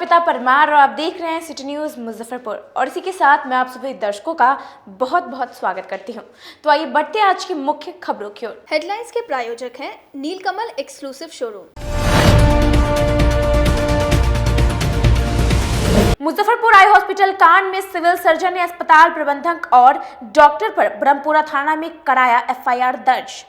अर्पिता परमार और आप देख रहे हैं सिटी न्यूज़ मुजफ्फरपुर और इसी के साथ मैं आप सभी दर्शकों का बहुत बहुत स्वागत करती हूं। तो आइए बढ़ते हैं आज की मुख्य खबरों की ओर। हेडलाइंस के प्रायोजक हैं Neelkamal exclusive showroom. Muzaffarpur eye hospital कांड में सिविल सर्जन ने अस्पताल प्रबंधक और डॉक्टर पर ब्रह्मपुरा थाना में कराया एफआईआर दर्ज।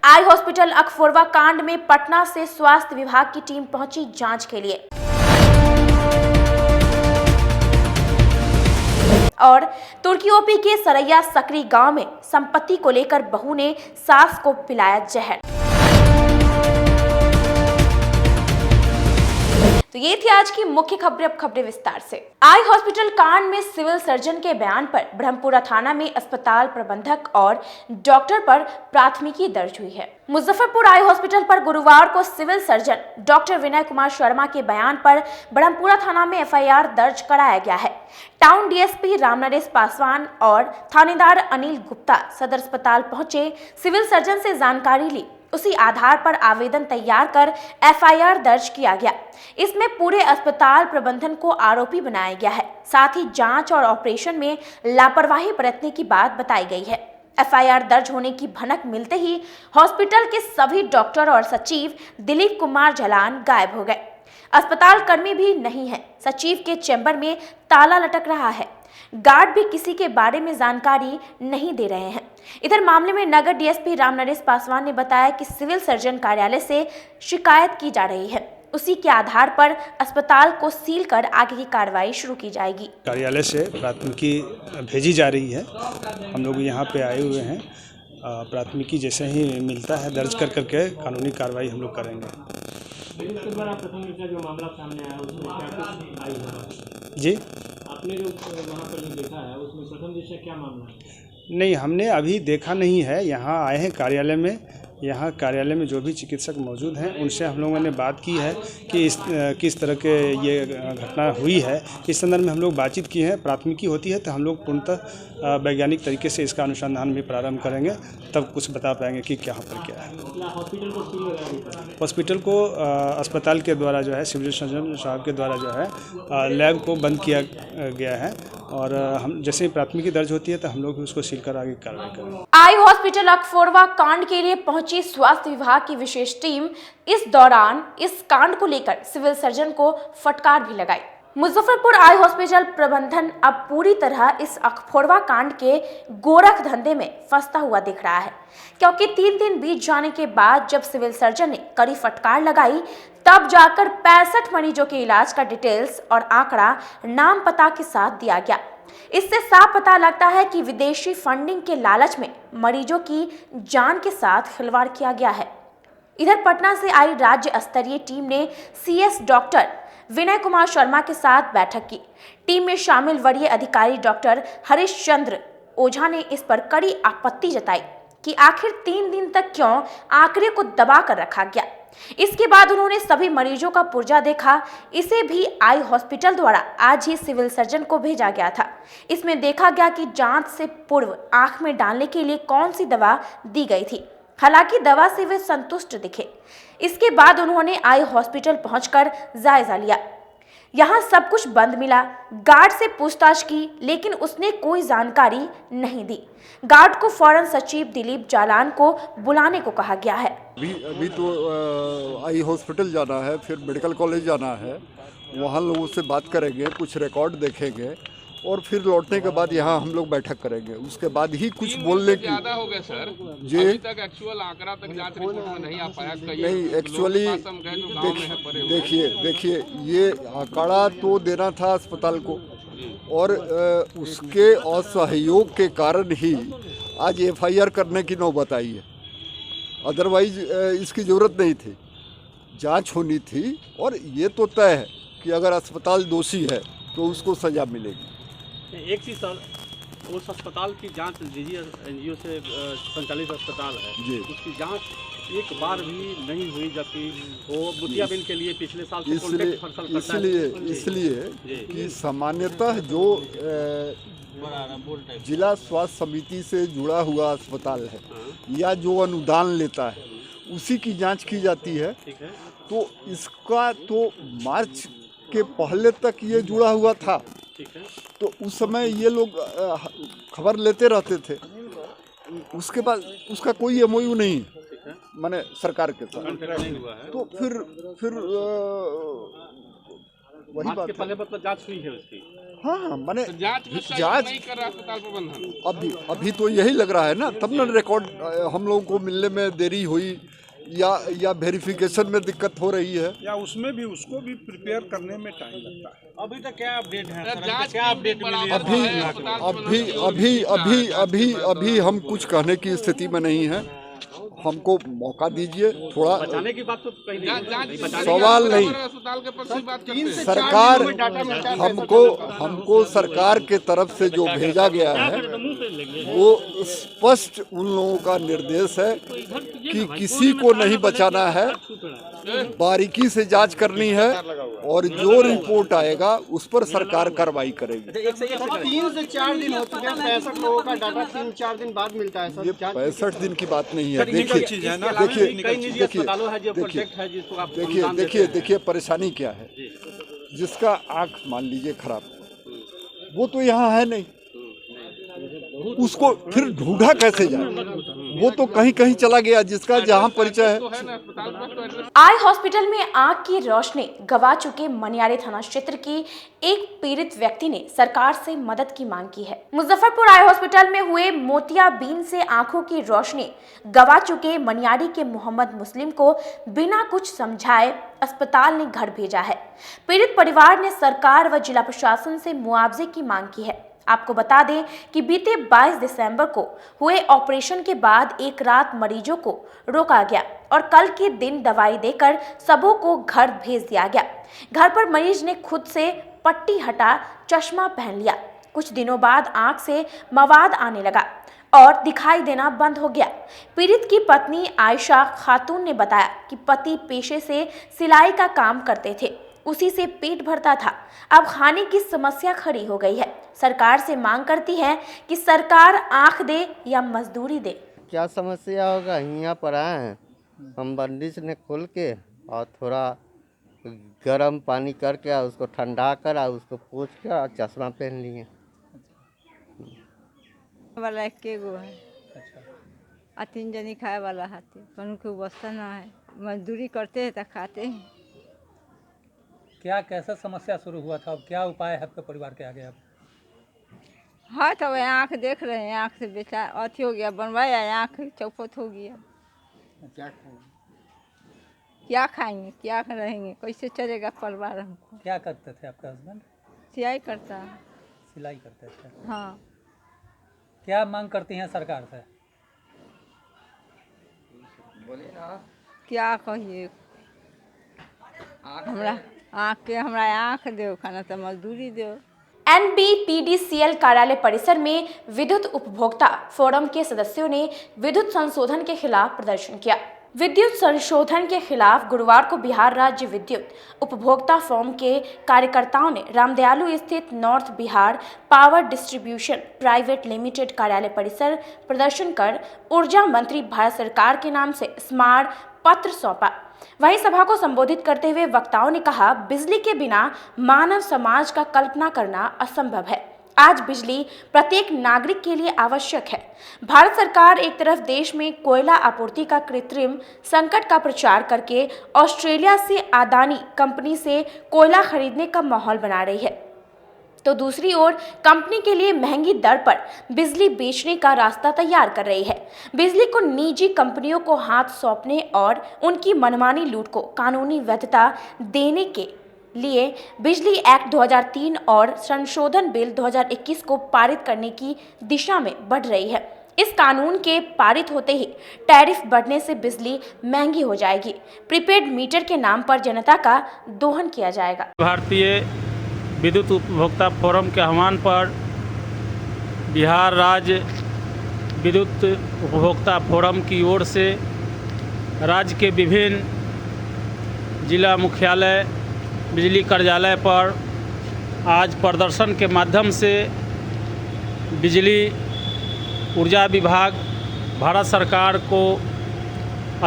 आई हॉस्पिटल अखफोरवा कांड में पटना से स्वास्थ्य विभाग की टीम पहुंची जांच के लिए। और तुर्की ओपी के सरैया सकरी गांव में संपत्ति को लेकर बहू ने सास को पिलाया जहर। तो ये थी आज की मुख्य खबरें। अब खबरें विस्तार से। आई हॉस्पिटल कांड में सिविल सर्जन के बयान पर ब्रह्मपुरा थाना में अस्पताल प्रबंधक और डॉक्टर पर प्राथमिकी दर्ज हुई है। मुजफ्फरपुर आई हॉस्पिटल पर गुरुवार को civil surgeon doctor Vinay Kumar Sharma के बयान पर ब्रह्मपुरा थाना में एफआईआर दर्ज कराया गया है। टाउन डीएसपी रामनरेश पासवान और थानेदार अनिल गुप्ता सदर अस्पताल पहुंचे, सिविल सर्जन से जानकारी ली, उसी आधार पर आवेदन तैयार कर एफआईआर दर्ज किया गया। इसमें पूरे अस्पताल प्रबंधन को आरोपी बनाया गया है। साथ ही जांच और ऑपरेशन में लापरवाही बरतने की बात बताई गई है। एफआईआर दर्ज होने की भनक मिलते ही हॉस्पिटल के सभी डॉक्टर और सचिव दिलीप कुमार जलान गायब हो गए। अस्पताल कर्मी भी नहीं है। सचिव के चैम्बर में ताला लटक रहा है। गार्ड भी किसी के बारे में जानकारी नहीं दे रहे हैं। इधर मामले में नगर डीएसपी रामनरेश पासवान ने बताया कि सिविल सर्जन कार्यालय से शिकायत की जा रही है। उसी के आधार पर अस्पताल को सील कर आगे की कार्रवाई शुरू की जाएगी। कार्यालय से प्राथमिकी भेजी जा रही है। हम लोग यहाँ पे आए हुए हैं। प्राथमिकी जैसे ही मिलता है दर्ज कर करके कानूनी कार्रवाई हम लोग करेंगे। प्रथम दृष्टया जो मामला सामने आया उसमें क्या कुछ आई है? जी, आपने जो वहाँ पर जो देखा है उसमें प्रथम दृष्टया क्या मामला है? नहीं, हमने अभी देखा नहीं है। यहाँ आए हैं कार्यालय में। यहाँ कार्यालय में जो भी चिकित्सक मौजूद हैं उनसे हम लोगों ने बात की है कि किस तरह के ये घटना हुई है। इस संदर्भ में हम लोग बातचीत की है। प्राथमिकी होती है तो हम लोग पूर्णतः वैज्ञानिक तरीके से इसका अनुसंधान भी प्रारंभ करेंगे, तब कुछ बता पाएंगे कि क्या पर क्या है। हॉस्पिटल को सील लगाया, हॉस्पिटल को अस्पताल के द्वारा जो है सिविल सर्जन साहब के द्वारा जो है लैब को बंद किया गया है और हम जैसे ही प्राथमिकी दर्ज होती है तो हम लोग उसको सील कर आगे कार्रवाई करेंगे। आई हॉस्पिटल अखफोरवा कांड के लिए पहुंची स्वास्थ्य विभाग की विशेष टीम इस दौरान इस कांड को लेकर सिविल सर्जन को फटकार भी लगाई। मुजफ्फरपुर आई हॉस्पिटल प्रबंधन अब पूरी तरह इस अखफोरवा कांड के गोरख धंधे में फंसता हुआ दिख रहा है, क्योंकि 3 दिन बीत जाने के बाद जब सिविल सर्जन ने कड़ी फटकार लगाई तब जाकर 65 मरीजों के इलाज का डिटेल्स और आंकड़ा नाम पता के साथ दिया गया। इससे साफ पता लगता है कि विदेशी फंडिंग के लालच में मरीजों की जान के साथ खिलवाड़ किया गया है। इधर पटना से आई राज्य स्तरीय टीम ने सीएस डॉक्टर विनय कुमार शर्मा के साथ बैठक की। टीम में शामिल वरीय अधिकारी डॉक्टर हरीश चंद्र ओझा ने इस पर कड़ी आपत्ति जताई कि आखिर 3 दिन तक क्यों आंकड़े को दबा कर रखा गया। इसके बाद उन्होंने सभी मरीजों का पुर्जा देखा। इसे भी आई हॉस्पिटल द्वारा आज ही सिविल सर्जन को भेजा गया था। इसमें देखा गया कि जांच से पूर्व आंख में डालने के लिए कौन सी दवा दी गई थी। हालांकि दवा से वे संतुष्ट दिखे। इसके बाद उन्होंने आई हॉस्पिटल पहुंचकर जायजा लिया। यहाँ सब कुछ बंद मिला। गार्ड से पूछताछ की लेकिन उसने कोई जानकारी नहीं दी। गार्ड को फौरन सचिव दिलीप जालान को बुलाने को कहा गया है। अभी तो आई हॉस्पिटल जाना है, फिर मेडिकल कॉलेज जाना है, वहाँ लोगों से बात करेंगे, कुछ रिकॉर्ड देखेंगे और फिर लौटने के बाद यहाँ हम लोग बैठक करेंगे। उसके बाद ही कुछ बोलने की ज़्यादा हो गया सर जी। अभी तक एक्चुअल आंकड़ा तक जांच रिपोर्ट में नहीं आ पाया। नहीं, एक्चुअली देखिए ये आंकड़ा तो देना था अस्पताल को और उसके असहयोग के कारण ही आज एफआईआर करने की नौबत आई है। अदरवाइज इसकी ज़रूरत नहीं थी। जांच होनी थी और ये तो तय है कि अगर अस्पताल दोषी है तो उसको सज़ा मिलेगी। एक चीज़ सर, उस अस्पताल की जांच एनजीओ से संचालित अस्पताल है जी, उसकी जांच एक बार भी नहीं हुई, जबकि वो मुतियाबिन के लिए पिछले साल से इसलिए कि सामान्यतः जो जिला स्वास्थ्य समिति से जुड़ा हुआ अस्पताल है या जो अनुदान लेता है उसी की जांच की जाती है। ठीक है। तो इसका तो मार्च के पहले तक ये जुड़ा हुआ था। ठीक है। तो उस समय ये लोग खबर लेते रहते थे। उसके बाद उसका कोई MOU नहीं माने सरकार के साथ नहीं हुआ है। तो फिर वही मार्च बात के है। पहले मतलब जांच हुई है उसकी। हाँ माने तो जांच में सहयोग जांच नहीं कर रहा अस्पताल प्रबंधन। अभी तो यही लग रहा है ना, तब ना रिकॉर्ड हम लोगों को मिलने में देरी हुई या वेरिफिकेशन में दिक्कत हो रही है, या उसमें भी उसको भी प्रिपेयर करने में टाइम लगता है। अभी तक क्या अपडेट है? जांच क्या अपडेट मिली है? अभी हम कुछ कहने की स्थिति में नहीं है। हमको मौका दीजिए थोड़ा। बचाने की बात तो कहीं नहीं। सवाल नहीं, अस्पताल के प्रति बात करते हैं। सरकार हमको सरकार के तरफ से जो भेजा गया है वो स्पष्ट उन लोगों का निर्देश है कि किसी को नहीं बचाना है, बारीकी से जांच करनी है और जो रिपोर्ट आएगा उस पर सरकार कार्रवाई करेगी। 3 से 4 दिन हो चुके हैं, 65 लोगों का डाटा 3-4 दिन बाद मिलता है सर। ये 65 दिन की बात नहीं है। चीज है ना। देखिए परेशानी क्या है। जिसका आँख मान लीजिए खराब, वो तो यहाँ है नहीं, उसको फिर ढूंढा कैसे जाए? वो तो कहीं कहीं चला गया जिसका जहाँ परिचय है। आई हॉस्पिटल में आंख की रोशनी गवा चुके मनियारी थाना क्षेत्र की एक पीड़ित व्यक्ति ने सरकार से मदद की मांग की है। मुजफ्फरपुर आई हॉस्पिटल में हुए मोतियाबिंद से आंखों की रोशनी गवा चुके मनियारी के मोहम्मद मुस्लिम को बिना कुछ समझाए अस्पताल ने घर भेजा है। पीड़ित परिवार ने सरकार व जिला प्रशासन से मुआवजे की मांग की है। आपको बता दें कि बीते 22 दिसंबर को हुए ऑपरेशन के बाद एक रात मरीजों को रोका गया और कल के दिन दवाई देकर सबों को घर भेज दिया गया। घर पर मरीज ने खुद से पट्टी हटा चश्मा पहन लिया। कुछ दिनों बाद आंख से मवाद आने लगा और दिखाई देना बंद हो गया। पीड़ित की पत्नी आयशा खातून ने बताया कि पति पेशे से सिलाई का काम करते थे, उसी से पेट भरता था। अब खाने की समस्या खड़ी हो गई है। सरकार से मांग करती है कि सरकार आंख दे या मजदूरी दे। क्या समस्या होगा, यहाँ पर आए हैं हम, बंदिश ने खोल के और थोड़ा गर्म पानी करके उसको ठंडा कर और उसको पोंछ कर और चश्मा पहन लिए। वाला एके गो है। आ 3 जनी खाए वाला हाथी पर उनको बस्ता ना है, मजदूरी करते हैं तो खाते हैं। क्या कैसा समस्या शुरू हुआ था, अब क्या उपाय है आपके परिवार के आगे? अब हाँ तो वह आँख देख रहे हैं, आँख से बेचा अथी हो गया, बनवाया आँख चौपट हो गया। क्या खाएंगे, क्या रहेंगे, कैसे चलेगा परिवार हमको? क्या करते थे आपका हस्बैंड? सिलाई करता है। सिलाई करते थे। हाँ। क्या मांग करती हैं सरकार से? क्या कहिए, हमरा आँख दो, खाना तो मजदूरी दो। NBPDCL कार्यालय परिसर में विद्युत उपभोक्ता फोरम के सदस्यों ने विद्युत संशोधन के खिलाफ प्रदर्शन किया। विद्युत संशोधन के खिलाफ गुरुवार को बिहार राज्य विद्युत उपभोक्ता फोरम के कार्यकर्ताओं ने रामदयालु स्थित north Bihar power distribution private limited कार्यालय परिसर प्रदर्शन कर ऊर्जा मंत्री भारत सरकार के नाम से स्मारक पत्र सौंपा। वहीं सभा को संबोधित करते हुए वक्ताओं ने कहा, बिजली के बिना मानव समाज का कल्पना करना असंभव है। आज बिजली प्रत्येक नागरिक के लिए आवश्यक है। भारत सरकार एक तरफ देश में कोयला आपूर्ति का कृत्रिम संकट का प्रचार करके ऑस्ट्रेलिया से अदानी कंपनी से कोयला खरीदने का माहौल बना रही है, तो दूसरी ओर कंपनी के लिए महंगी दर पर बिजली बेचने का रास्ता तैयार कर रही है। बिजली को निजी कंपनियों को हाथ सौंपने और उनकी मनमानी लूट को कानूनी वैधता देने के लिए बिजली एक्ट 2003 और संशोधन बिल 2021 को पारित करने की दिशा में बढ़ रही है। इस कानून के पारित होते ही टैरिफ बढ़ने से बिजली महंगी हो जाएगी। प्रीपेड मीटर के नाम पर जनता का दोहन किया जाएगा। भारतीय विद्युत उपभोक्ता फोरम के आह्वान पर बिहार राज्य विद्युत उपभोक्ता फोरम की ओर से राज्य के विभिन्न जिला मुख्यालय बिजली कार्यालय पर आज प्रदर्शन के माध्यम से बिजली ऊर्जा विभाग भारत सरकार को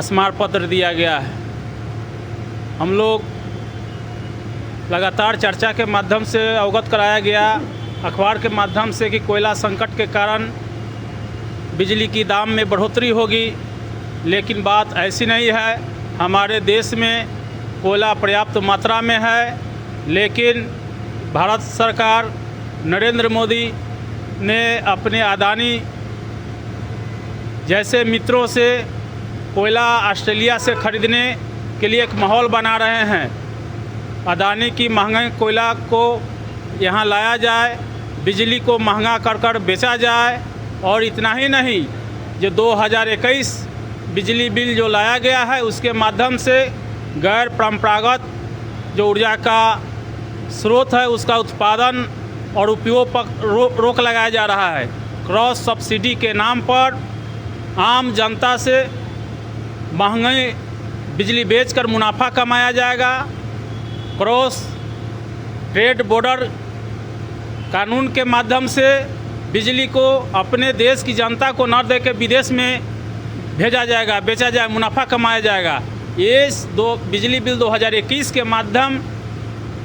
स्मारक पत्र दिया गया है। हम लोग लगातार चर्चा के माध्यम से अवगत कराया गया, अखबार के माध्यम से, कि कोयला संकट के कारण बिजली की दाम में बढ़ोतरी होगी, लेकिन बात ऐसी नहीं है। हमारे देश में कोयला पर्याप्त मात्रा में है, लेकिन भारत सरकार नरेंद्र मोदी ने अपने अदानी जैसे मित्रों से कोयला ऑस्ट्रेलिया से खरीदने के लिए एक माहौल बना रहे हैं। अदानी की महंगे कोयला को यहाँ लाया जाए, बिजली को महंगा कर कर बेचा जाए, और इतना ही नहीं, जो 2021 बिजली बिल जो लाया गया है उसके माध्यम से गैर परंपरागत जो ऊर्जा का स्रोत है उसका उत्पादन और उपयोग पर रोक लगाया जा रहा है। क्रॉस सब्सिडी के नाम पर आम जनता से महंगे बिजली बेचकर मुनाफा कमाया जाएगा। क्रॉस ट्रेड बॉर्डर कानून के माध्यम से बिजली को अपने देश की जनता को न दे के विदेश में भेजा जाएगा, बेचा जाए, मुनाफा कमाया जाएगा। ये बिजली बिल 2021 के माध्यम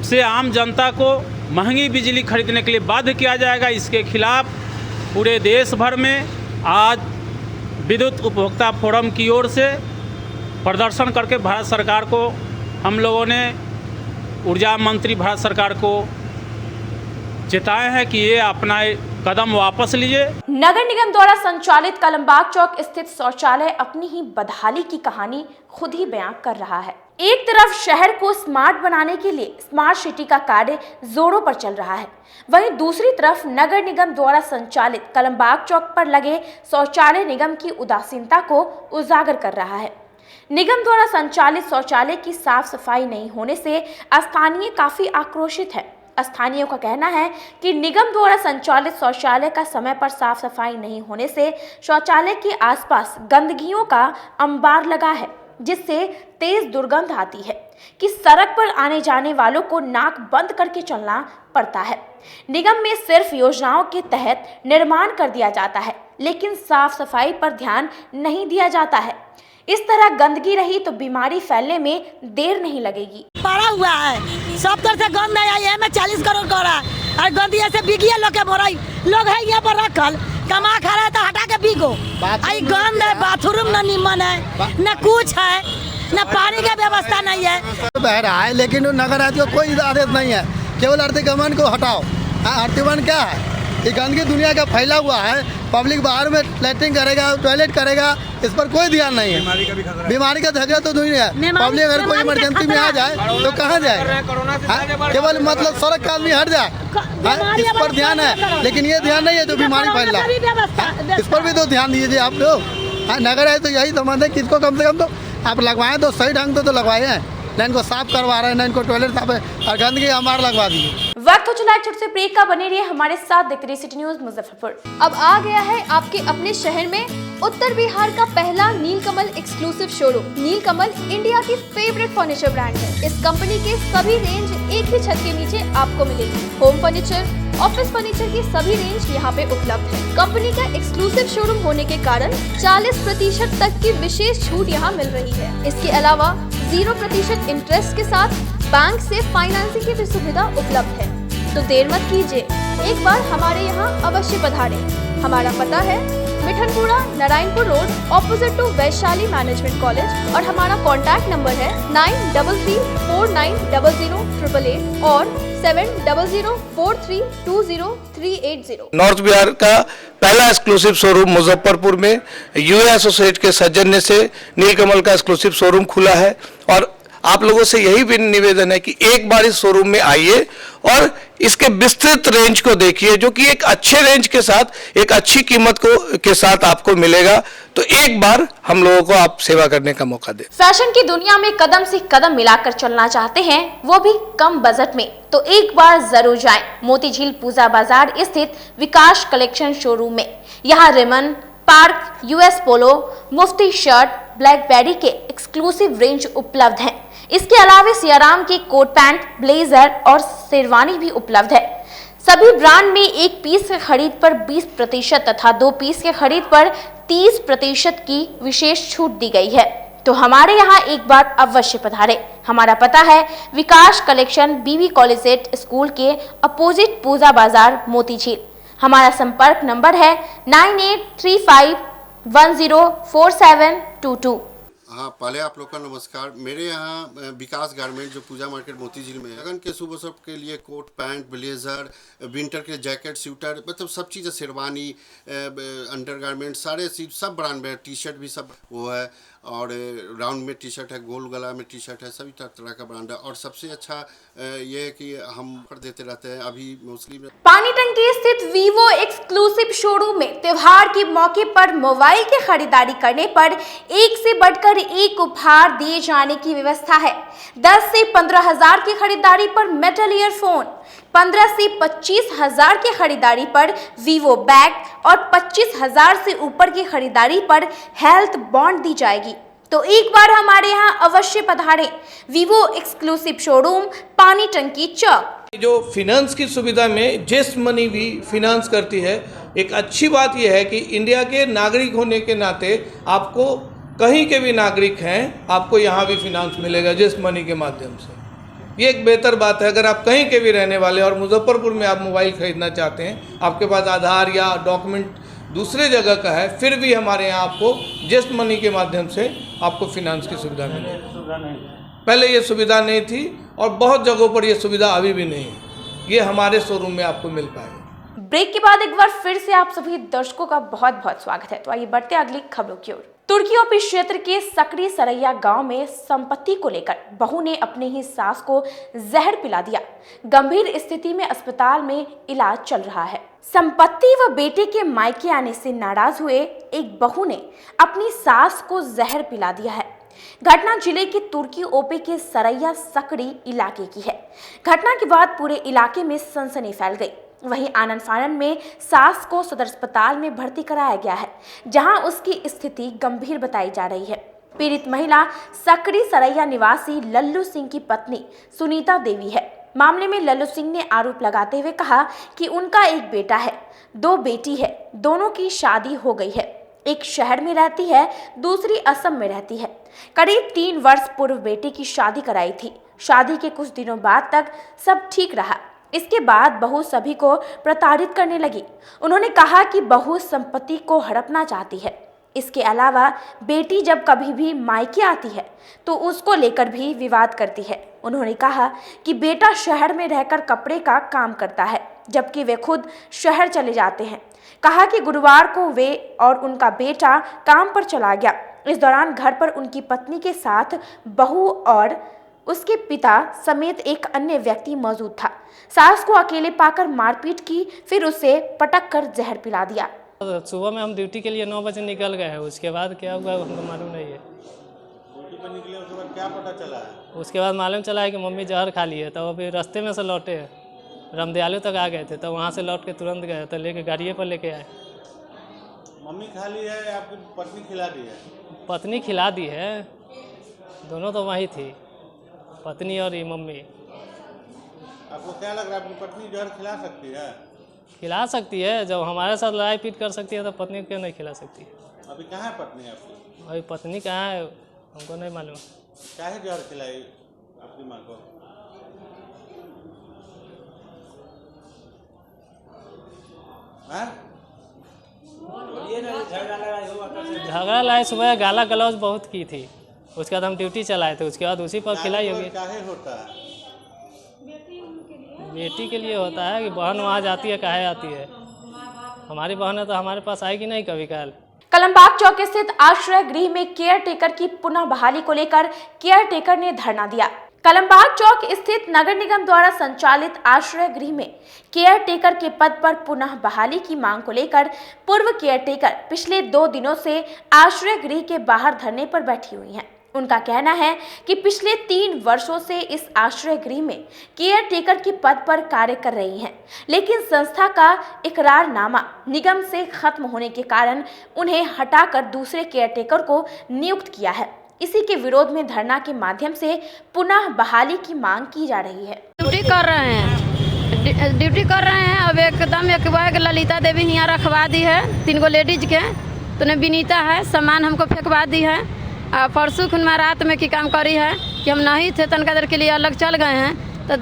से आम जनता को महंगी बिजली खरीदने के लिए बाध्य किया जाएगा। इसके खिलाफ पूरे देश भर में आज विद्युत उपभोक्ता फोरम की ओर से प्रदर्शन करके भारत सरकार को हम लोगों ने, ऊर्जा मंत्री भारत सरकार को चेताए हैं कि ये अपना कदम वापस लीजिए। नगर निगम द्वारा संचालित कलमबाग चौक स्थित शौचालय अपनी ही बदहाली की कहानी खुद ही बयां कर रहा है। एक तरफ शहर को स्मार्ट बनाने के लिए स्मार्ट सिटी का कार्य जोरों पर चल रहा है, वहीं दूसरी तरफ नगर निगम द्वारा संचालित कलमबाग चौक पर लगे शौचालय निगम की उदासीनता को उजागर कर रहा है। निगम द्वारा संचालित शौचालय की साफ सफाई नहीं होने से स्थानीय काफी आक्रोशित है। स्थानीयों का कहना है कि निगम द्वारा संचालित शौचालय का समय पर साफ सफाई नहीं होने से शौचालय के आसपास गंदगियों का अंबार लगा है, जिससे तेज दुर्गंध आती है कि सड़क पर आने जाने वालों को नाक बंद करके चलना पड़ता है। निगम में सिर्फ योजनाओं के तहत निर्माण कर दिया जाता है, लेकिन साफ सफाई पर ध्यान नहीं दिया जाता है। इस तरह गंदगी रही तो बीमारी फैलने में देर नहीं लगेगी। पड़ा हुआ है, सब तरह से गंद है, ये में 40 करोड़ का रहा है और गंदी ऐसे बिगिए लोग के बोरा लोग है यहाँ पर रखल कमा खा रहा है तो हटा के बिको। आई गंद है, बाथरूम न निमन है, न कुछ है, न पानी की व्यवस्था नहीं है। बह रहा है, लेकिन नगर आयुक्त को कोई आदेश नहीं है, केवल आर्थिकमन को हटाओ। आर्थिकमन क्या है? ये गंदगी दुनिया का फैला हुआ है, पब्लिक बाहर में लैट्रिन करेगा, टॉयलेट करेगा, इस पर कोई ध्यान नहीं है। बीमारी का खतरा तो दुनिया है। पब्लिक अगर कोई इमरजेंसी में आ जाए तो कहाँ जाए? केवल मतलब सड़क का आदमी हट जाए, इस पर ध्यान है, लेकिन ये ध्यान नहीं है जो बीमारी फैल रहा है, इस पर भी तो ध्यान दीजिए आप लोग। नगर है तो यही समझ है, किसको कम से कम तो आप लगवाएं तो सही ढंग से तो लगवाए हैं, न इनको साफ करवा रहे हैं, न इनको टॉयलेट साफ है, और गंदगी हमारा लगवा दिए। वक्त हो चला एक छोटे से ब्रेक का, बने रहिए हमारे साथ देखते रहिए सिटी न्यूज मुजफ्फरपुर। अब आ गया है आपके अपने शहर में उत्तर बिहार का पहला नीलकमल एक्सक्लूसिव शोरूम। नीलकमल इंडिया की फेवरेट फर्नीचर ब्रांड है। इस कंपनी के सभी रेंज एक ही छत के नीचे आपको मिलेगी। होम फर्नीचर, ऑफिस फर्नीचर की सभी रेंज यहाँ पे उपलब्ध है। कंपनी का एक्सक्लूसिव शोरूम होने के कारण 40% तक की विशेष छूट यहाँ मिल रही है। इसके अलावा 0% इंटरेस्ट के साथ बैंक से फाइनेंसिंग की भी सुविधा उपलब्ध है। तो देर मत कीजिए, एक बार हमारे यहाँ अवश्य पधारें। हमारा पता है Mithanpura, Narayanpur road, opposite to Vaishali management college, और हमारा कॉन्टैक्ट नंबर है 9334900888 और 7004320380। नॉर्थ बिहार का पहला एक्सक्लूसिव शोरूम मुजफ्फरपुर में यूए एसोसिएट के सौजन्य से नीलकमल का एक्सक्लूसिव शोरूम खुला है, और आप लोगों से यही भी निवेदन है कि एक बार इस शोरूम में आइए और इसके विस्तृत रेंज को देखिए, जो कि एक अच्छे रेंज के साथ एक अच्छी कीमत के साथ आपको मिलेगा। तो एक बार हम लोगों को आप सेवा करने का मौका दें। फैशन की दुनिया में कदम से कदम मिलाकर चलना चाहते हैं, वो भी कम बजट में, तो एक बार जरूर जाएं मोती झील पूजा बाजार स्थित विकास कलेक्शन शोरूम में। यहाँ रेमन, पार्क, यूएस पोलो, मुफ्ती शर्ट, ब्लैकबेरी के एक्सक्लूसिव रेंज उपलब्ध हैं। इसके अलावा सियाराम के कोट पैंट, ब्लेजर और शेरवानी भी उपलब्ध है। सभी ब्रांड में एक पीस के खरीद पर 20% तथा 2 पीस के खरीद पर 30% की विशेष छूट दी गई है। तो हमारे यहाँ एक बार अवश्य पधारे। हमारा पता है विकास कलेक्शन बीवी कॉलेजेट स्कूल के अपोजिट पूजा बाजार मोतीझील। हमारा संपर्क नंबर है 9835104722। हाँ, पहले आप लोग का नमस्कार। मेरे यहाँ विकास गारमेंट जो पूजा मार्केट मोतीझील में है, लगन के शुभ अवसर के लिए कोट पैंट, ब्लेजर, विंटर के जैकेट, स्वेटर, मतलब सब चीज़ें, शेरवानी, अंडर गारमेंट, सारे चीज सब ब्रांड में, टी शर्ट भी सब वो है, और राउंड में टी शर्ट है, गोल गला में टी शर्ट है, सभी तरह का ब्रांड है। और सबसे अच्छा ये है कि हम कर देते रहते हैं अभी मोस्टली। पानी टंकी स्थित वीवो एक्सक्लूसिव शोरूम में त्योहार के मौके पर मोबाइल की खरीदारी करने पर एक से बढ़कर एक उपहार दिए जाने की व्यवस्था है। 10 से 15 हजार की खरीदारी पर मेटल ईयरफोन, 15 से 25 हजार की खरीदारी पर वीवो बैग और 25 हजार से ऊपर की खरीदारी पर हेल्थ बॉन्ड दी जाएगी। तो एक बार हमारे यहाँ अवश्य पधारें। वीवो एक्सक्लूसिव शोरूम, पानी टंकी चौक। जो फिनांस की सुविधा में जेस मनी भी फिनांस करती है। एक अच्छी बात यह है कि इंडिया के नागरिक होने के नाते आपको कहीं के भी नागरिक हैं, आपको यहाँ भी फिनांस मिलेगा जेस मनी के माध्यम से। ये एक बेहतर बात है। अगर आप कहीं के भी रहने वाले और मुजफ्फरपुर में आप मोबाइल खरीदना चाहते हैं, आपके पास आधार या डॉक्यूमेंट दूसरे जगह का है, फिर भी हमारे यहाँ आपको जेस मनी के माध्यम से आपको फिनांस की सुविधा मिलेगी। पहले ये सुविधा नहीं थी और बहुत जगहों पर ये सुविधा अभी भी नहीं है। ये हमारे शोरूम में आपको मिल पाएगा। ब्रेक के बाद एक बार फिर से आप सभी दर्शकों का बहुत बहुत स्वागत है। तो आइए बढ़ते अगली खबरों की ओर। तुर्की ओपी क्षेत्र के सकरी सरैया गांव में संपत्ति को लेकर बहू ने अपने ही सास को जहर पिला दिया। गंभीर स्थिति में अस्पताल में इलाज चल रहा है। संपत्ति व बेटे के मायके आने से नाराज हुए एक बहू ने अपनी सास को जहर पिला दिया है। घटना जिले के तुर्की ओपी के सरैया सकरी इलाके की है। घटना के बाद पूरे इलाके में सनसनी फैल गई। वहीं आनंद फानन में सास को सदर अस्पताल में भर्ती कराया गया है, जहां उसकी स्थिति गंभीर बताई जा रही है। पीड़ित महिला सकरी सरैया निवासी लल्लू सिंह की पत्नी सुनीता देवी है। मामले में लल्लू सिंह ने आरोप लगाते हुए कहा कि उनका एक बेटा है, 2 बेटी है, दोनों की शादी हो गई है। एक शहर में रहती है, दूसरी असम में रहती है। करीब 3 वर्ष पूर्व बेटी की शादी कराई थी। शादी के कुछ दिनों बाद तक सब ठीक रहा। इसके बाद बहू सभी को प्रताड़ित करने लगी। उन्होंने कहा कि बहू संपत्ति को हड़पना चाहती है। इसके अलावा बेटी जब कभी भी मायके आती है तो उसको लेकर भी विवाद करती है। उन्होंने कहा कि बेटा शहर में रहकर कपड़े का काम करता है, जबकि वे खुद शहर चले जाते हैं। कहा कि गुरुवार को वे और उनका बेटा काम पर चला गया। इस दौरान घर पर उनकी पत्नी के साथ बहू और उसके पिता समेत एक अन्य व्यक्ति मौजूद था। सास को अकेले पाकर मारपीट की, फिर उसे पटक कर जहर पिला दिया। सुबह में हम ड्यूटी के लिए 9 बजे निकल गए हैं। उसके बाद क्या हुआ हमको मालूम नहीं है। ड्यूटी पर निकले उसके बाद क्या पता चला है? उसके बाद मालूम चला है कि मम्मी जहर खा ली है। तो अभी रास्ते में से लौटे हैं, रामदयालु तक आ गए थे, तो वहाँ से लौट के तुरंत गए तो लेके गाड़िए पर लेके आए। मम्मी खा ली है या आपकी पत्नी खिला दी है? पत्नी खिला दी है, दोनों तो वहीं थी, पत्नी और ये मम्मी। आपको क्या लग रहा है, अपनी पत्नी जहर खिला सकती है? खिला सकती है, जब हमारे साथ लड़ाई पीट कर सकती है तो पत्नी क्यों नहीं खिला सकती है? अभी कहाँ है पत्नी आपकी? अभी पत्नी कहाँ है हमको नहीं मालूम। क्या है जहर खिलाई अपनी माँ को? झगड़ा लड़ाई सुबह गाला गलौज बहुत की थी। उसके बाद हम ड्यूटी चलाए थे, उसके बाद उसी पर खिलाई होगी। काहे होता है? बेटी के लिए होता है कि बहन वहाँ जाती है, काहे आती है। हमारी बहन है तो हमारे पास आएगी नहीं कभी काल। कलमबाग चौक स्थित आश्रय गृह में केयर टेकर की पुनः बहाली को लेकर केयर टेकर ने धरना दिया। कलमबाग चौक स्थित नगर निगम द्वारा संचालित आश्रय गृह में केयर टेकर के पद पर पुनः बहाली की मांग को लेकर पूर्व केयर टेकर पिछले 2 दिनों से आश्रय गृह के बाहर धरने पर बैठी हुई हैं। उनका कहना है कि पिछले 3 वर्षों से इस आश्रय गृह में केयर टेकर के पद पर कार्य कर रही हैं, लेकिन संस्था का इकरारनामा निगम से खत्म होने के कारण उन्हें हटाकर दूसरे केयर टेकर को नियुक्त किया है। इसी के विरोध में धरना के माध्यम से पुनः बहाली की मांग की जा रही है। ड्यूटी कर रहे हैं। अब एकदम एक बैग ललिता देवी यहाँ रखवा दी है, 3 गो लेडीज के, तो ने विनीता है, सामान हमको फेंकवा दी है। परसों खुनमा रात में की काम करी है कि हम नहीं थे, तनका देर के लिए अलग चल गए हैं तो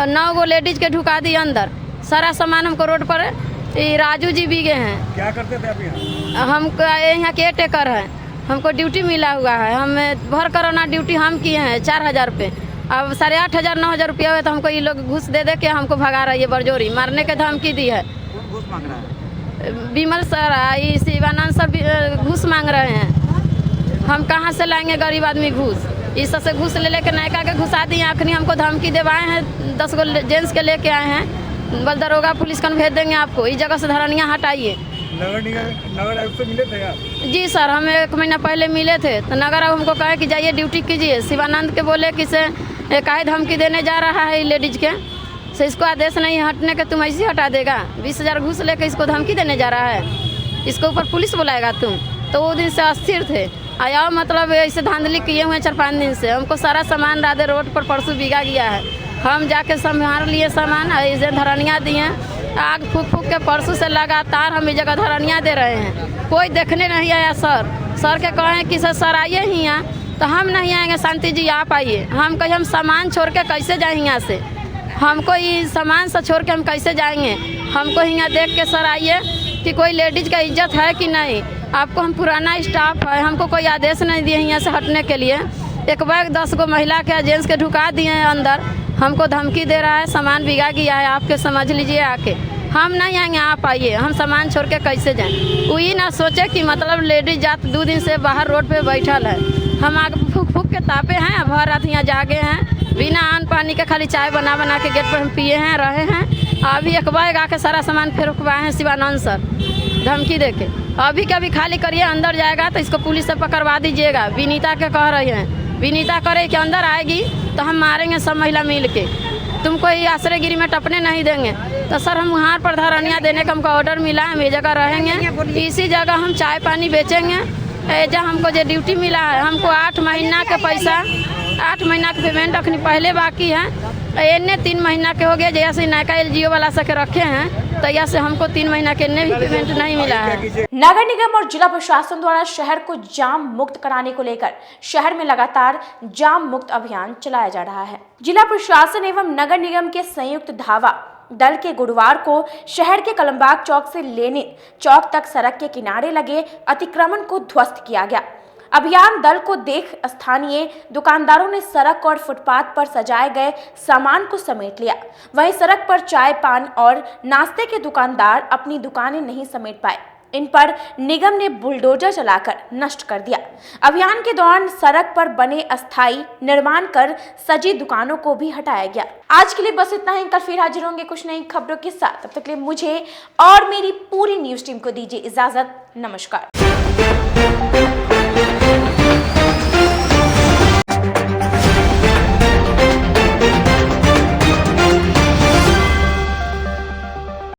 9 गो लेडीज के ढुका दी अंदर। सारा सामान हमको रोड पर ये राजू जी भी गए हैं। क्या करते थे आप यहाँ? हम यहाँ केयर टेकर है, हमको ड्यूटी मिला हुआ है। हम भर कोरोना ड्यूटी हम किए हैं 4000 रुपये। अब 8,500 9,000 रुपया हुए तो हमको ये लोग घूस दे के हमको भगा रहा है, ये बरजोरी मारने के धमकी दी है। कौन घूस मांग रहा है? विमल सर शिवानंद सर घूस मांग रहे हैं। हम कहाँ से लाएंगे गरीब आदमी घूस? इस से घूस ले लेके नायका के घुसा दिए। आखिरी हमको धमकी देवाए हैं, 10 गो जेंट्स के लेके आए हैं। बल दरोगा पुलिस कन भेज देंगे आपको, इस जगह से धरनिया हटाइए। नगर आयुक्त से मिले थे आप? जी सर, हम 1 महीना पहले मिले थे तो नगर आयुक्त हमको कहे कि जाइए ड्यूटी कीजिए। शिवानंद के बोले कि से काहे धमकी देने जा रहा है लेडीज के, से इसको आदेश नहीं हटने के, तुम ऐसे हटा देगा। 20,000 घूस लेके इसको धमकी देने जा रहा है, इसको ऊपर पुलिस बुलाएगा तुम। तो वो दिन से अस्थिर थे, आया मतलब ऐसे धांधली किए हुए 4-5 दिन से। हमको सारा सामान राधे रोड पर परसों बिगा गया है, हम जाके संभाल लिए सामान, ऐसे धरनिया दिए। आग फूक फूक के परसों से लगातार हम इस जगह धरनिया दे रहे हैं, कोई देखने नहीं आया। सर के कहें कि सर आइए ही यहाँ, तो हम नहीं आएंगे। शांति जी आप आइए। हम कहीं हम सामान छोड़ के कैसे जाएंगे यहाँ से? हमको ये सामान से छोड़ के हम कैसे जाएंगे? हमको यहाँ देख के सर आइए कि कोई लेडीज का इज्जत है कि नहीं। आपको हम पुराना स्टाफ है, हमको कोई आदेश नहीं दिए यहाँ से हटने के लिए। एक बार 10 गो महिला के जेंट्स के ढुका दिए हैं अंदर, हमको धमकी दे रहा है, सामान बिगा गया है, आपके समझ लीजिए आके। हम नहीं आएंगे, आप आइए। हम सामान छोड़ के कैसे जाएं? वही ना सोचे कि मतलब लेडीज जात 2 दिन से बाहर रोड पे बैठल है। हम आग फूक फूक के तापे हैं, भर रात यहाँ जागे हैं, बिना अन्न पानी के खाली चाय बना बना के गेट पर हम पिए हैं, रहे हैं। अभी एक बार आके सारा सामान फिर रुकवाए हैं शिवानंद सर धमकी दे के। अभी के अभी खाली करिए, अंदर जाएगा तो इसको पुलिस से पकड़वा दीजिएगा। विनीता के कह रही हैं, विनीता करे कि अंदर आएगी तो हम मारेंगे सब महिला मिल के, तुमको ये आश्रयगिरी में टपने नहीं देंगे। तो सर हम वहाँ पर धरनिया देने का हमको ऑर्डर मिला है, हम ये जगह रहेंगे, इसी जगह हम चाय पानी बेचेंगे। जब हमको जो ड्यूटी मिला है, हमको 8 महीना के पैसा, 8 महीना के पेमेंट अखनी पहले बाकी है। इन्ने 3 महीना के हो गए, जैसे नायका LGO वाला से के रखे हैं, तो यहाँ से हमको 3 महीना के भी पेमेंट नहीं मिला है। नगर निगम और जिला प्रशासन द्वारा शहर को जाम मुक्त कराने को लेकर शहर में लगातार जाम मुक्त अभियान चलाया जा रहा है। जिला प्रशासन एवं नगर निगम के संयुक्त धावा दल के गुरुवार को शहर के कलमबाग चौक से लेनिन चौक तक सड़क के किनारे लगे अतिक्रमण को ध्वस्त किया गया। अभियान दल को देख स्थानीय दुकानदारों ने सड़क और फुटपाथ पर सजाए गए सामान को समेट लिया। वहीं सड़क पर चाय पान और नाश्ते के दुकानदार अपनी दुकानें नहीं समेट पाए, इन पर निगम ने बुलडोजर चलाकर नष्ट कर दिया। अभियान के दौरान सड़क पर बने अस्थायी निर्माण कर सजी दुकानों को भी हटाया गया। आज के लिए बस इतना ही, कल फिर हाजिर होंगे कुछ नई खबरों के साथ। तब तक के लिए मुझे और मेरी पूरी न्यूज टीम को दीजिए इजाजत। नमस्कार।